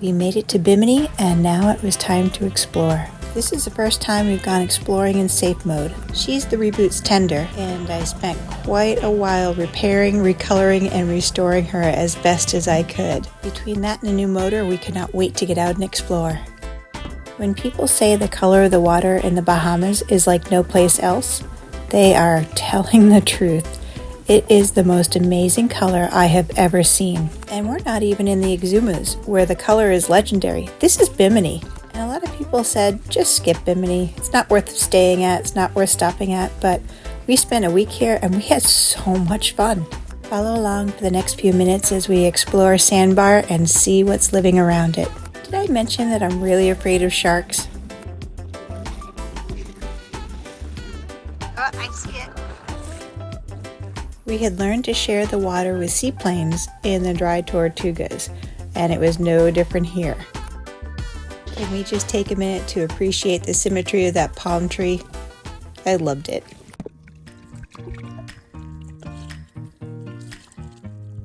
We made it to Bimini, and now it was time to explore. This is the first time we've gone exploring in safe mode. She's the Reboot's tender, and I spent quite a while repairing, recoloring, and restoring her as best as I could. Between that and a new motor, we could not wait to get out and explore. When people say the color of the water in the Bahamas is like no place else, they are telling the truth. It is the most amazing color I have ever seen. And we're not even in the Exumas, where the color is legendary. This is Bimini. And a lot of people said, just skip Bimini. It's not worth staying at, it's not worth stopping at, but we spent a week here and we had so much fun. Follow along for the next few minutes as we explore Sandbar and see what's living around it. Did I mention that I'm really afraid of sharks? Oh, I see it. We had learned to share the water with seaplanes in the dry Tortugas, and it was no different here. Can we just take a minute to appreciate the symmetry of that palm tree? I loved it.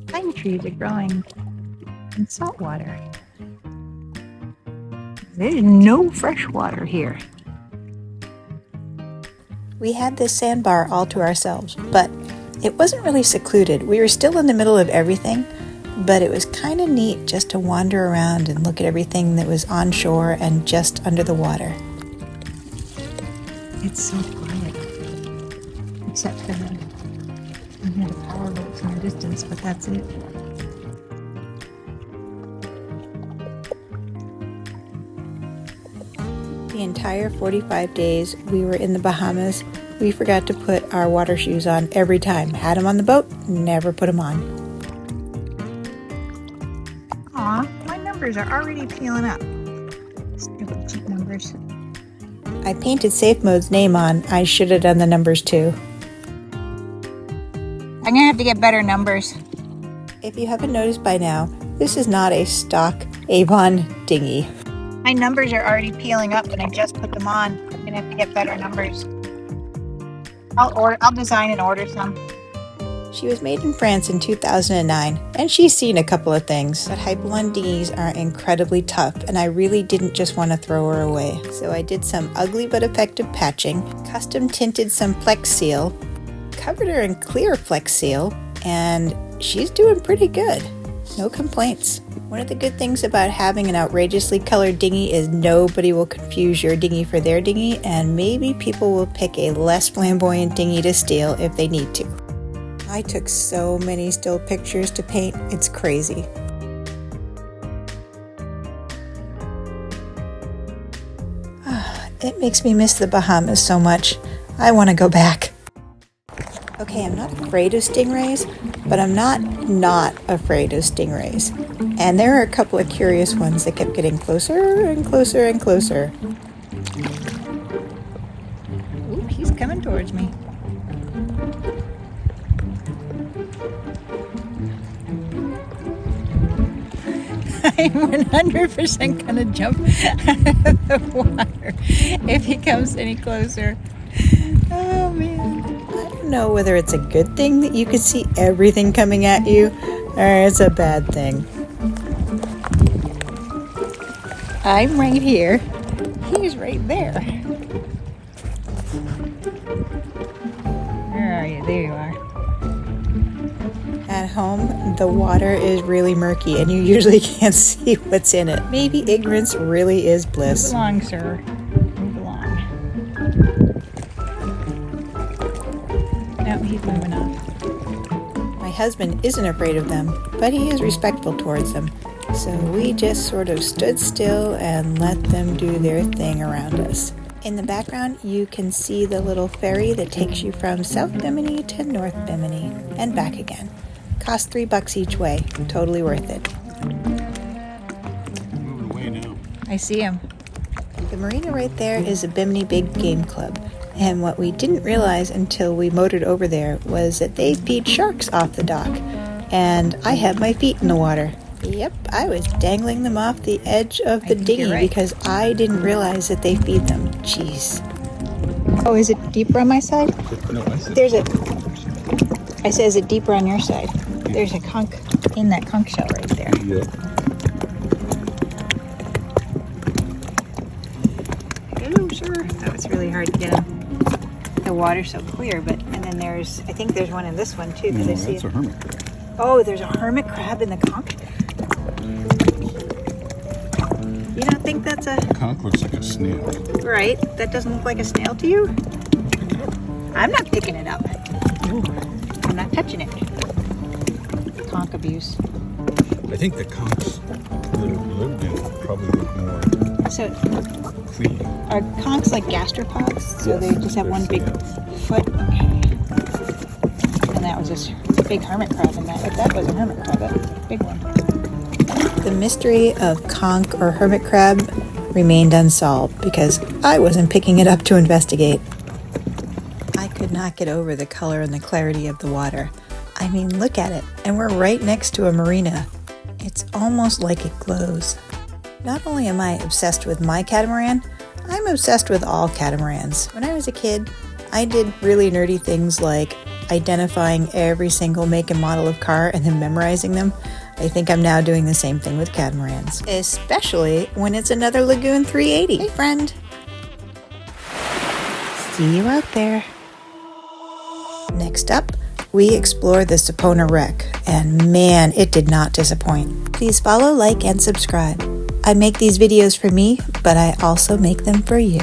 Pine trees are growing in salt water. There's no fresh water here. We had this sandbar all to ourselves, but it wasn't really secluded. We were still in the middle of everything, but it was kind of neat just to wander around and look at everything that was on shore and just under the water. It's so quiet, except for the power boats in the distance, but that's it. The entire 45 days we were in the Bahamas, we forgot to put our water shoes on every time. Had them on the boat, never put them on. Aw, my numbers are already peeling up. Stupid cheap numbers. I painted Safe Mode's name on. I should have done the numbers too. I'm gonna have to get better numbers. If you haven't noticed by now, this is not a stock Avon dinghy. My numbers are already peeling up and I just put them on. I'm gonna have to get better numbers. I'll design and order some. She was made in France in 2009, and she's seen a couple of things, but Hypalon dinghies are incredibly tough, and I really didn't just want to throw her away. So I did some ugly but effective patching, custom tinted some Flex Seal, covered her in clear Flex Seal, and she's doing pretty good. No complaints. One of the good things about having an outrageously colored dinghy is nobody will confuse your dinghy for their dinghy, and maybe people will pick a less flamboyant dinghy to steal if they need to. I took so many still pictures to paint, it's crazy. It makes me miss the Bahamas so much. I want to go back. Okay, I'm not afraid of stingrays, but I'm not afraid of stingrays. And there are a couple of curious ones that kept getting closer and closer and closer. Ooh, he's coming towards me. I'm 100% gonna jump out of the water if he comes any closer. Oh man. I don't know whether it's a good thing that you can see everything coming at you, or it's a bad thing. I'm right here. He's right there. Where are you? There you are. At home, the water is really murky and you usually can't see what's in it. Maybe ignorance really is bliss. Move along, sir. Move along. No, he's moving off. My husband isn't afraid of them, but he is respectful towards them. So we just sort of stood still and let them do their thing around us. In the background, you can see the little ferry that takes you from South Bimini to North Bimini and back again. Cost $3 each way. Totally worth it. Moving away now. I see him. The marina right there is a Bimini Big Game Club. And what we didn't realize until we motored over there was that they feed sharks off the dock. And I had my feet in the water. Yep, I was dangling them off the edge of the dinghy because I didn't realize that they feed them. Jeez. Oh, is it deeper on my side? No, I said. There's a... I said, is it deeper on your side? There's a conch in that conch shell right there. Yeah. really hard to get them. The water's so clear, but and then there's, I think there's one in this one too, because No, I see that's a hermit crab. Oh, there's a hermit crab in the conch. You don't think that's a... Conch looks like a snail. Right, that doesn't look like a snail to you? I'm not picking it up. I'm not touching it. Conch abuse. I think the conchs that have lived in it probably look more So, clean. are conchs like gastropods? So Yes, they just have they're one big snails. foot? Okay. And that was just a big hermit crab in that. If that was a hermit crab, that's a big one. The mystery of conch or hermit crab remained unsolved because I wasn't picking it up to investigate. I could not get over the color and the clarity of the water. I mean, look at it, and we're right next to a marina. It's almost like it glows. Not only am I obsessed with my catamaran, I'm obsessed with all catamarans. When I was a kid, I did really nerdy things like identifying every single make and model of car and then memorizing them. I think I'm now doing the same thing with catamarans, especially when it's another Lagoon 380. Hey, friend. See you out there. Next up, we explore the Sapona wreck, and man, it did not disappoint. Please follow, like, and subscribe. I make these videos for me, but I also make them for you.